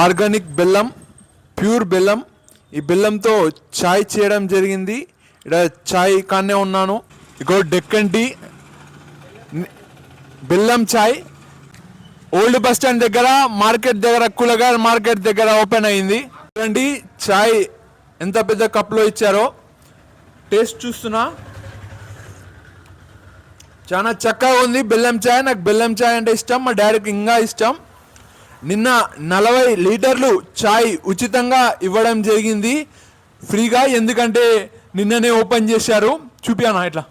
Organic బెల్లం, pure బెల్లం. ఈ బెల్లంతో చాయ్ చేయడం జరిగింది. ఇక్కడ చాయ్ కానే ఉన్నాను. ఇగో డెక్కన్ టీ బెల్లం చాయ్ ఓల్డ్ బస్ స్టాండ్ దగ్గర, మార్కెట్ దగ్గర, కూలగాయల మార్కెట్ దగ్గర ఓపెన్ అయింది. చూడండి చాయ్ ఎంత పెద్ద కప్లో ఇచ్చారో. టేస్ట్ చూస్తున్నా, చాలా చక్కగా ఉంది బెల్లం చాయ్. నాకు బెల్లం చాయ్ అంటే ఇష్టం, మా డాడీకి ఇంకా ఇష్టం. నిన్న 40 లీటర్లు చాయ్ ఉచితంగా ఇవ్వడం జరిగింది, ఫ్రీగా. ఎందుకంటే నిన్ననే ఓపెన్ చేశారు. చూపియానా ఇట్లా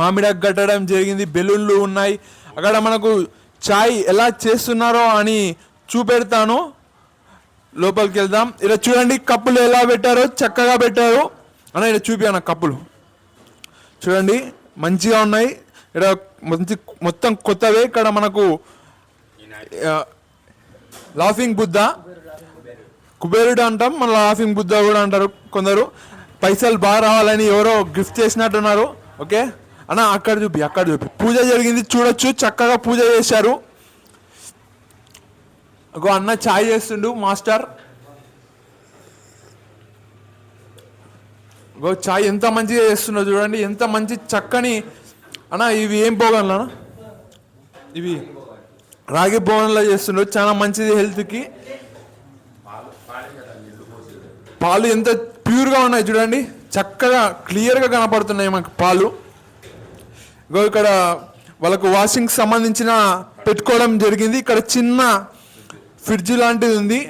మామిడాకు కట్టడం జరిగింది, బెలూన్లు ఉన్నాయి. అక్కడ మనకు చాయ్ ఎలా చేస్తున్నారో అని చూపెడతాను. లోపలికి వెళ్దాం. ఇలా చూడండి కప్పులు ఎలా పెట్టారో, చక్కగా పెట్టారు. అన్న ఇలా చూపియానా కప్పులు చూడండి, మంచిగా ఉన్నాయి. ఇక్కడ మొత్తం కొత్తవే. ఇక్కడ మనకు లాఫింగ్ బుద్ధ, కుబేరుడు అంటాం, మన లాఫింగ్ బుద్ధ కూడా అంటారు కొందరు. పైసలు బాగా రావాలని ఎవరో గిఫ్ట్ చేసినట్టున్నారు. ఓకే అన్న, అక్కడ చూపి పూజ జరిగింది చూడొచ్చు. చక్కగా పూజ చేశారు. ఒక అన్న చాయ్ చేస్తుండు మాస్టర్. చాయ్ ఎంత మంచిగా చేస్తున్నారు చూడండి, ఎంత మంచి చక్కని. అన్న ఇవి ఏం పోగలనా, ఇవి రాగి భవన్లో చేస్తుండ్రు, చాలా మంచిది హెల్త్కి. పాలు ఎంత ప్యూర్గా ఉన్నాయి చూడండి, చక్కగా క్లియర్గా కనపడుతున్నాయి మనకు పాలు. ఇక్కడ వాళ్ళకు వాషింగ్ సంబంధించిన పెట్టుకోవడం జరిగింది. ఇక్కడ చిన్న ఫ్రిడ్జ్ లాంటిది ఉంది.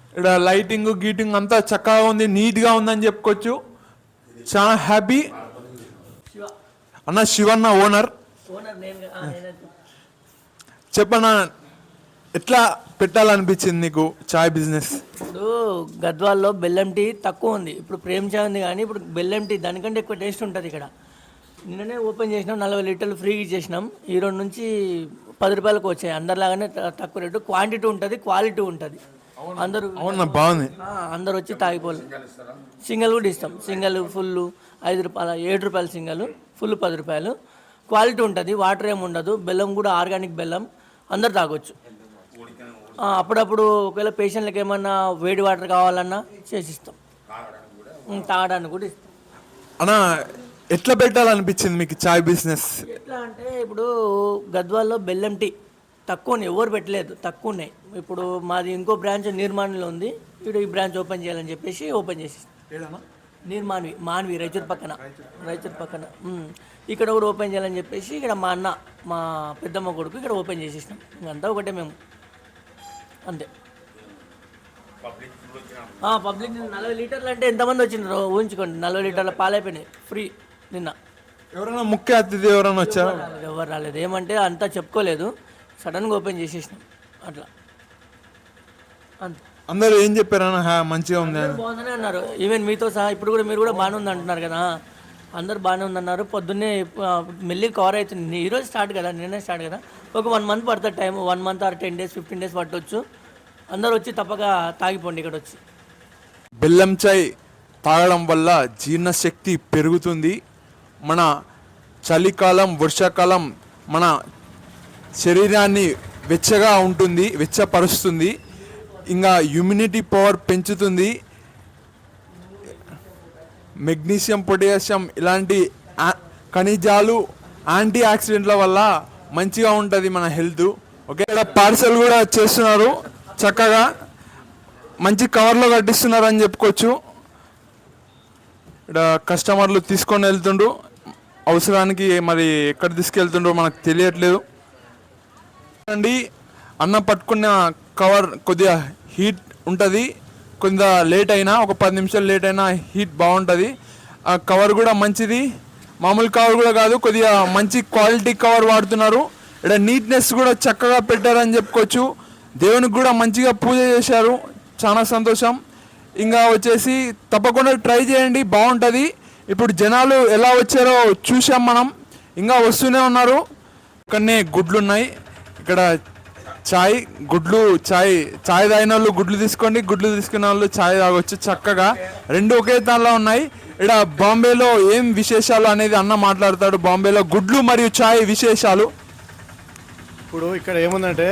ఇక్కడ లైటింగ్ గీటింగ్ అంతా చక్కగా ఉంది, నీట్గా ఉందని చెప్పుకోవచ్చు. చాలా హ్యాపీ. అన్న శివన్న ఓనర్. చెప్పన్నా ఎట్లా పెట్టాలనిపించింది నీకు చాయ్ బిజినెస్? ఇప్పుడు గద్వాల్లో బెల్లం టీ తక్కువ ఉంది, ఇప్పుడు ప్రేమ్ చాయ్ ఉంది. కానీ ఇప్పుడు బెల్లం టీ దానికంటే ఎక్కువ టేస్ట్ ఉంటుంది. ఇక్కడ నిన్ననే ఓపెన్ చేసినాం, 40 లీటర్లు ఫ్రీగా ఇచ్చేసినాం. ఈ రోజు నుంచి 10 రూపాయలకు వచ్చాయి. అందరిలాగానే తక్కువ రేటు, క్వాంటిటీ ఉంటుంది, క్వాలిటీ ఉంటుంది. అందరూ బాగుంది, అందరు వచ్చి తాగిపోవాలి. సింగల్ కూడా ఇస్తాం, సింగల్ ఫుల్ 5 రూపాయలు, 7 రూపాయలు సింగల్, ఫుల్ 10 రూపాయలు. క్వాలిటీ ఉంటుంది, వాటర్ ఏమి ఉండదు. బెల్లం కూడా ఆర్గానిక్ బెల్లం, అందరు తాగొచ్చు. అప్పుడప్పుడు ఒకవేళ పేషెంట్లకు ఏమన్నా వేడి వాటర్ కావాలన్నా చేసిస్తాం, తాగడానికి కూడా ఇస్తాం. అన్నా ఎట్లా పెట్టాలనిపించింది మీకు చాయ్ బిజినెస్? ఎట్లా అంటే ఇప్పుడు గద్వాల్లో బెల్లం టీ తక్కువ, ఎవరు పెట్టలేదు, తక్కువ ఉన్నాయి. ఇప్పుడు మాది ఇంకో బ్రాంచ్ నిర్మాణంలో ఉంది, ఇప్పుడు ఈ బ్రాంచ్ ఓపెన్ చేయాలని చెప్పేసి ఓపెన్ చేసేస్తాం. మాన్వి రైచూర్ పక్కన ఇక్కడ కూడా ఓపెన్ చేయాలని చెప్పేసి ఇక్కడ మా అన్న, మా పెద్దమ్మ కొడుకు ఇక్కడ ఓపెన్ చేసేసినాం. ఇంకంతా ఒకటే మేము, అంతే. పబ్లిక్ 40 లీటర్లు అంటే ఎంతమంది వచ్చిండ్రు ఊహించుకోండి. 40 లీటర్ల పాలైపోయినాయి ఫ్రీ నిన్న. ఎవరైనా ముఖ్య అతిథి ఎవరైనా వచ్చారు? ఎవరు రాలేదు. ఏమంటే అంతా చెప్పుకోలేదు, సడన్గా ఓపెన్ చేసేసినాం అట్లా, అంతే. అందరూ ఏం చెప్పారన్నా? మంచిగా ఉంది, బాగుందని అన్నారు. ఈవెన్ మీతో సహా ఇప్పుడు కూడా మీరు కూడా బాగానే ఉంది అంటున్నారు కదా, అందరు బాగానే ఉందన్నారు. పొద్దున్నే మెల్లి కవర్ అవుతుంది. ఈరోజు స్టార్ట్ కదా, నిన్నే స్టార్ట్ కదా. ఒక 1 మంత్ పడుతుంది time, 1 month or 10 days 15 days పట్టవచ్చు. అందరు వచ్చి తప్పక తాగిపోండి ఇక్కడ వచ్చి. బెల్లం చాయ్ తాగడం వల్ల జీర్ణశక్తి పెరుగుతుంది. మన చలికాలం, వర్షాకాలం మన శరీరాన్ని వెచ్చగా ఉంటుంది, వెచ్చపరుస్తుంది. ఇంకా ఇమ్యూనిటీ పవర్ పెంచుతుంది. మెగ్నీషియం, పొటాషియం ఇలాంటి ఖనిజాలు, యాంటీ ఆక్సిడెంట్ల వల్ల మంచిగా ఉంటుంది మన హెల్త్. ఓకే, ఇక్కడ పార్సల్ కూడా చేస్తున్నారు, చక్కగా మంచి కవర్లో కట్టిస్తున్నారు అని చెప్పుకోవచ్చు. ఇక్కడ కస్టమర్లు తీసుకొని వెళ్తుండ్రు, అవసరానికి మరి ఎక్కడ తీసుకెళ్తుండ్రో మనకు తెలియట్లేదు. అండి అన్నం పట్టుకున్న కవర్ కొద్దిగా హీట్ ఉంటుంది, కొంత లేట్ అయినా, ఒక 10 నిమిషాలు లేట్ అయినా హీట్ బాగుంటుంది. ఆ కవర్ కూడా మంచిది, మామూలు కవర్ కూడా కాదు, కొద్దిగా మంచి క్వాలిటీ కవర్ వాడుతున్నారు. ఇక్కడ నీట్నెస్ కూడా చక్కగా పెట్టారని చెప్పుకోవచ్చు. దేవునికి కూడా మంచిగా పూజ చేశారు, చాలా సంతోషం. ఇంకా వచ్చేసి తప్పకుండా ట్రై చేయండి, బాగుంటుంది. ఇప్పుడు జనాలు ఎలా వచ్చారో చూసాం మనం, ఇంకా వస్తూనే ఉన్నారు. ఇక్కడనే గుడ్లు ఉన్నాయి. ఇక్కడ చాయ్ తాగిన వాళ్ళు గుడ్లు తీసుకోండి, గుడ్లు తీసుకునే వాళ్ళు చాయ్ తాగొచ్చు. చక్కగా రెండు ఒకే దానిలో ఉన్నాయి. ఇక్కడ బాంబేలో ఏం విశేషాలు అనేది అన్న మాట్లాడతాడు. బాంబేలో గుడ్లు మరియు చాయ్ విశేషాలు. ఇప్పుడు ఇక్కడ ఏముందంటే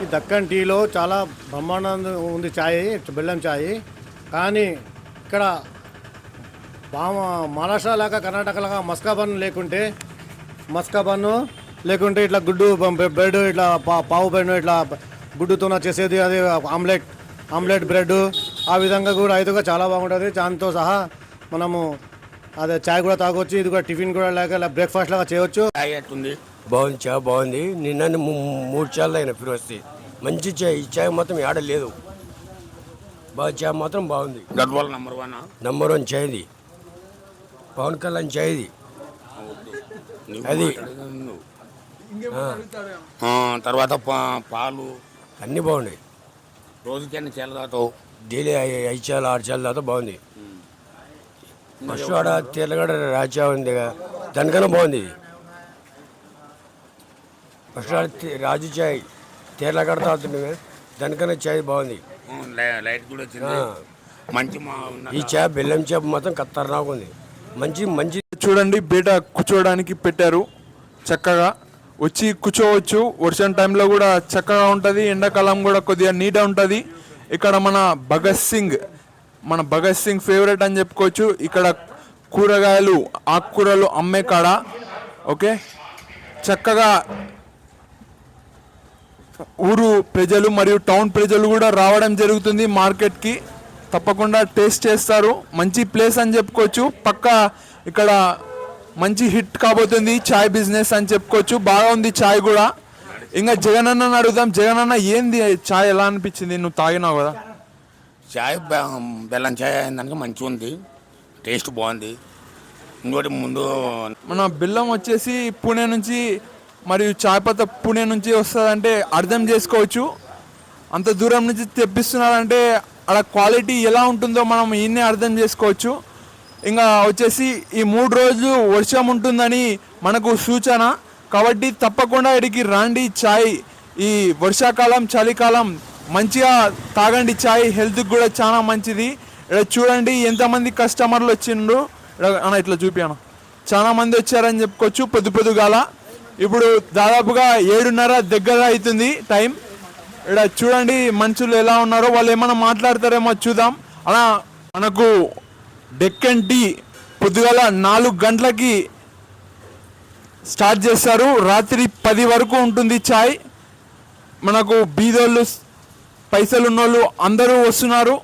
ఈ దక్కన్ టీలో చాలా బ్రహ్మాండంగా ఉంది ఛాయ్, బెల్లం ఛాయ్. కానీ ఇక్కడ మహారాష్ట్ర లాగా కర్ణాటక లాగా మస్కా బన్ను లేకుంటే ఇట్లా గుడ్డు బ్రెడ్ ఇట్లా పావు బ్రెడ్ ఇట్లా గుడ్డుతో చేసేది, అది ఆమ్లెట్ బ్రెడ్ ఆ విధంగా కూడా అయితే చాలా బాగుంటుంది. దాంతో సహా మనము అదే చాయ్ కూడా తాగొచ్చు. ఇది కూడా టిఫిన్ కూడా లాగా బ్రేక్ఫాస్ట్ లాగా చేయవచ్చు. చాయ్ ఎట్టుంది? బాగుంది, చాలా బాగుంది. నిన్న 3 చాయలు అయినా ఫిరోజీ మంచి చాయ్. ఈ చాయ్ మాత్రం ఆడ లేదు, బాగా చాయ్ మాత్రం బాగుంది. గద్వాల నంబర్ 1 చాయ్ది, పవన్ కళ్యాణ్ చాయ్ది అది. తర్వాత పాలు అన్నీ బాగున్నాయి. రోజుకి ఎన్ని చేయాలి తాతావు? డైలీ 5 చాయలు 6 చాయలు దాకా బాగుంది. ఫస్ట్ ఆడ తెల్లగడ రాజా ఉంది కదా, దానికన్నా బాగుంది ఇది. ఫస్ట్ ఆడ రాజు చాయ్ తెల్లగడ తాగుతుంది కదా, దానికన్నా చాయ్ బాగుంది. లైట్ కూడా వచ్చింది మంచి. ఈ చాయ్ బెల్లం చాయ్ మాత్రం ఖతర్నాక్ ఉంది. మంచి చూడండి బయట కూర్చోవడానికి పెట్టారు, చక్కగా వచ్చి కూర్చోవచ్చు. వర్షం టైంలో కూడా చక్కగా ఉంటుంది, ఎండాకాలం కూడా కొద్దిగా నీట్గా ఉంటుంది. ఇక్కడ మన భగత్ సింగ్ ఫేవరెట్ అని చెప్పుకోవచ్చు. ఇక్కడ కూరగాయలు ఆకుకూరలు అమ్మే కాడ ఓకే, చక్కగా ఊరు ప్రజలు మరియు టౌన్ ప్రజలు కూడా రావడం జరుగుతుంది మార్కెట్కి. తప్పకుండా టేస్ట్ చేస్తారు. మంచి ప్లేస్ అని చెప్పుకోవచ్చు. పక్కా ఇక్కడ మంచి హిట్ కాబోతుంది చాయ్ బిజినెస్ అని చెప్పుకోవచ్చు. బాగా ఉంది చాయ్ కూడా. ఇంకా జగన్ అన్నని అడుగుదాం. జగన్ అన్న ఏంది చాయ్ ఎలా అనిపించింది? నువ్వు తాగినావు కదా. చాయ్ బెల్లం చాయ్ అయిందానికి మంచిగా ఉంది, టేస్ట్ బాగుంది. ఇంకోటి ముందు మన బెల్లం వచ్చేసి పూణే నుంచి మరియు చాయ్ పత్తా పూణే నుంచి వస్తుందంటే అర్థం చేసుకోవచ్చు. అంత దూరం నుంచి తెప్పిస్తున్నారంటే అలా క్వాలిటీ ఎలా ఉంటుందో మనం ఈయన్నే అర్థం చేసుకోవచ్చు. ఇంకా వచ్చేసి ఈ 3 రోజులు వర్షం ఉంటుందని మనకు సూచన. కాబట్టి తప్పకుండా ఇక్కడికి రండి. చాయ్ ఈ వర్షాకాలం చలికాలం మంచిగా తాగండి చాయ్, హెల్త్కి కూడా చాలా మంచిది. ఇక్కడ చూడండి ఎంతమంది కస్టమర్లు వచ్చిండ్రు. అన్న ఇట్లా చూపాను, చాలా మంది వచ్చారని చెప్పుకోవచ్చు. పొద్దుగాల ఇప్పుడు దాదాపుగా 7:30 దగ్గర అవుతుంది టైం. ఇక్కడ చూడండి మనుషులు ఎలా ఉన్నారో, వాళ్ళు ఏమైనా మాట్లాడతారేమో చూద్దాం. అలా మనకు డెక్కన్ టీ పొద్దుగాల 4 గంటలకి స్టార్ట్ చేస్తారు, రాత్రి 10 వరకు ఉంటుంది చాయ్. మనకు బీదోళ్ళు పైసలు ఉన్నోళ్ళు అందరూ వస్తున్నారు.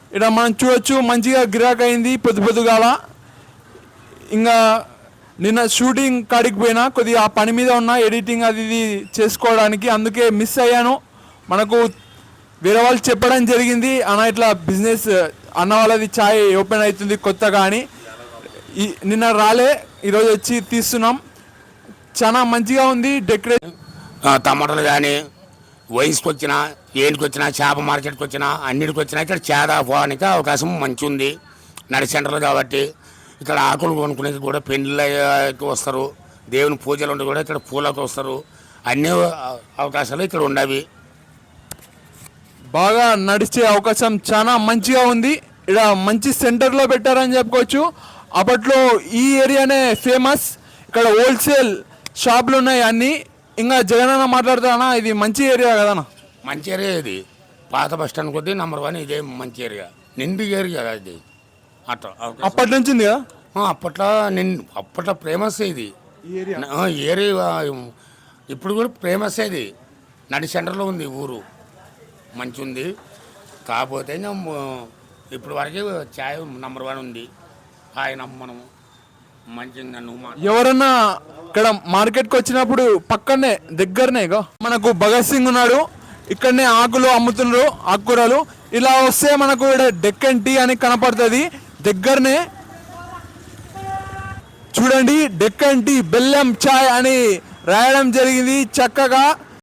ఇక్కడ మనం చూడొచ్చు మంచిగా గిరాక్ అయింది పొద్దుగాల. ఇంకా నిన్న షూటింగ్ కాడికి పోయినా, కొద్దిగా ఆ పని మీద ఉన్న ఎడిటింగ్ అది ఇది చేసుకోవడానికి, అందుకే మిస్ అయ్యాను. మనకు వేరే వాళ్ళు చెప్పడం జరిగింది, అన్న ఇట్లా బిజినెస్ అన్న వాళ్ళది చాయ్ ఓపెన్ అవుతుంది కొత్తగా అని. నిన్న రాలే, ఈరోజు వచ్చి తీస్తున్నాం. చాలా మంచిగా ఉంది డెకరేషన్. టమాటాలు కానీ వయసుకి వచ్చినా, ఏంటికి వచ్చినా, చేప మార్కెట్కి వచ్చినా, అన్నిటికి వచ్చినా ఇక్కడ చేదా పోవడానికి అవకాశం మంచి ఉంది. నడి సెంటర్లు కాబట్టి ఇక్కడ ఆకులు కొనుక్కునేది కూడా పెళ్ళిళ్ళకి వస్తారు, దేవుని పూజలు ఉంటే కూడా ఇక్కడ పూలకు వస్తారు. అన్ని అవకాశాలు ఇక్కడ ఉండవి. బాగా నడిచే అవకాశం చాలా మంచిగా ఉంది. ఇక్కడ మంచి సెంటర్లో పెట్టారని చెప్పుకోవచ్చు. అప్పట్లో ఈ ఏరియానే ఫేమస్. ఇక్కడ హోల్సేల్ షాపులు ఉన్నాయి అన్నీ. ఇంకా జగనన్న మాట్లాడుతానా, ఇది మంచి ఏరియా కదన్నా? మంచి ఏరియా ఇది. పాత బస్ స్టాండ్ కొద్దీ నెంబర్ 1 ఇదే మంచి ఏరియా, నిండు ఏరియా ఇది. అట్లా అప్పటి నుంచి ఉంది కదా. అప్పట్లో ఫేమస్ ఇది ఏరియా. ఇప్పుడు కూడా ఫేమస్ ఇది. నడి సెంటర్లో ఉంది ఊరు, మంచి ఉంది. కాకపోతే ఇప్పుడు వరకు ఛాయ్ నెంబర్ 1 ఉంది. ఆయన మనం మంచిగా ఎవరన్నా ఇక్కడ మార్కెట్కి వచ్చినప్పుడు పక్కనే దగ్గరనే మనకు భగత్ సింగ్ ఉన్నాడు, ఇక్కడనే ఆకులు అమ్ముతున్నారు, ఆకుకూరలు. ఇలా వస్తే మనకు ఇక్కడ డెక్కన్ టీ అని కనపడుతుంది దగ్గరనే. చూడండి డెక్కన్ టీ బెల్లం చాయ్ అని రాయడం జరిగింది చక్కగా.